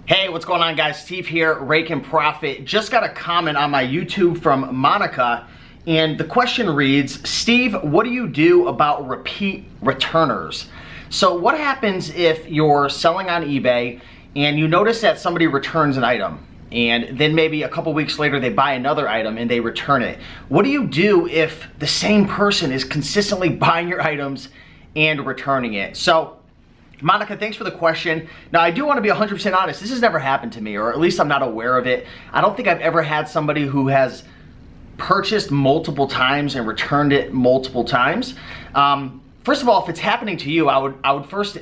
Hey, what's going on, guys? Steve here, Raiken Profit. Just got a comment on my YouTube from Monica, and the question reads, Steve, what do you do about repeat returners? So what happens if you're selling on eBay and you notice that somebody returns an item, and then maybe a couple weeks later they buy another item and they return it? What do you do if the same person is consistently buying your items and returning it? So Monica, thanks for the question. Now, I do want to be 100% honest. This has never happened to me, or at least I'm not aware of it. I don't think I've ever had somebody who has purchased multiple times and returned it multiple times. First of all, if it's happening to you, I would first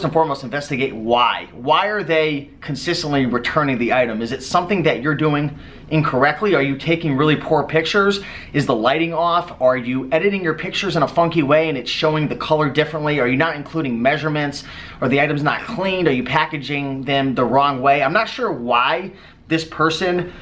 and foremost investigate why. Why are they consistently returning the item? Is it something that you're doing incorrectly? Are you taking really poor pictures? Is the lighting off? Are you editing your pictures in a funky way and it's showing the color differently? Are you not including measurements? Are the items not cleaned? Are you packaging them the wrong way? I'm not sure why this person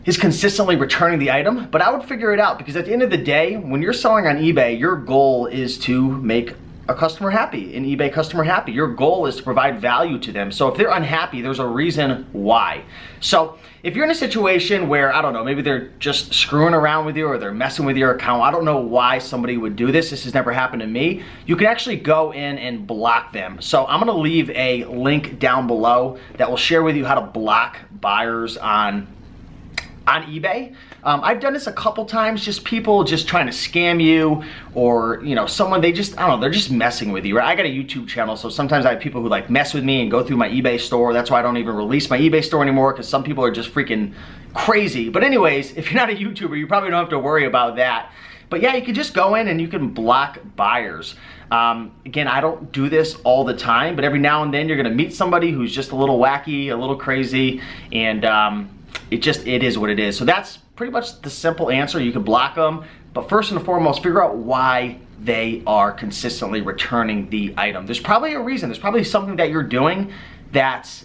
is consistently returning the item, but I would figure it out, because at the end of the day, when you're selling on eBay, your goal is to make a customer happy, an eBay customer happy. Your goal is to provide value to them. So if they're unhappy, there's a reason why. So if you're in a situation where, I don't know, maybe they're just screwing around with you or they're messing with your account, I don't know why somebody would do this. This has never happened to me. You can actually go in and block them. So I'm gonna leave a link down below that will share with you how to block buyers on eBay. I've done this a couple times, just people just trying to scam you, or someone, they just, I don't know, they're just messing with you, right? I got a YouTube channel, so sometimes I have people who like mess with me and go through my eBay store. That's why I don't even release my eBay store anymore, because some people are just freaking crazy. But anyways, if you're not a YouTuber, you probably don't have to worry about that. But yeah, you can just go in and you can block buyers. Again, I don't do this all the time, but every now and then you're gonna meet somebody who's just a little wacky, a little crazy, and it is what it is. So that's pretty much the simple answer. You can block them, but first and foremost, figure out why they are consistently returning the item. There's probably a reason. There's probably something that you're doing that's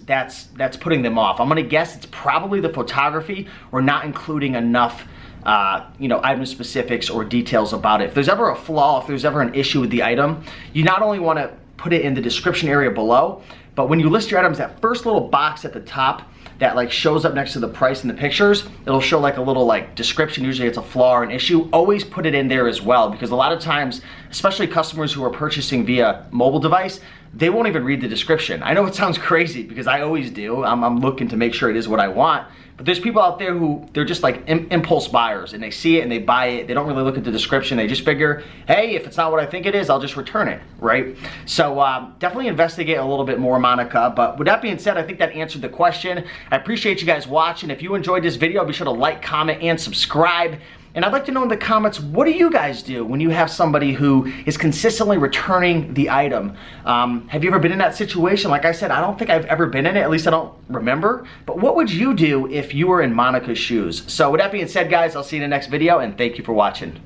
putting them off. I'm gonna guess it's probably the photography, or not including enough item specifics or details about it. If there's ever a flaw, if there's ever an issue with the item, you not only want to put it in the description area below, but when you list your items, that first little box at the top that like shows up next to the price in the pictures, it'll show like a little like description. Usually it's a flaw or an issue. Always put it in there as well, because a lot of times, especially customers who are purchasing via mobile device, they won't even read the description. I know it sounds crazy, because I always do. I'm looking to make sure it is what I want. But there's people out there who, they're just like impulse buyers, and they see it and they buy it. They don't really look at the description. They just figure, hey, if it's not what I think it is, I'll just return it, right? So definitely investigate a little bit more, Monica. But with that being said, I think that answered the question. I appreciate you guys watching. If you enjoyed this video, be sure to like, comment, and subscribe. And I'd like to know in the comments, what do you guys do when you have somebody who is consistently returning the item? Have you ever been in that situation? Like I said, I don't think I've ever been in it, at least I don't remember. But what would you do if you were in Monica's shoes? So with that being said, guys, I'll see you in the next video, and thank you for watching.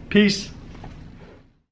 Peace.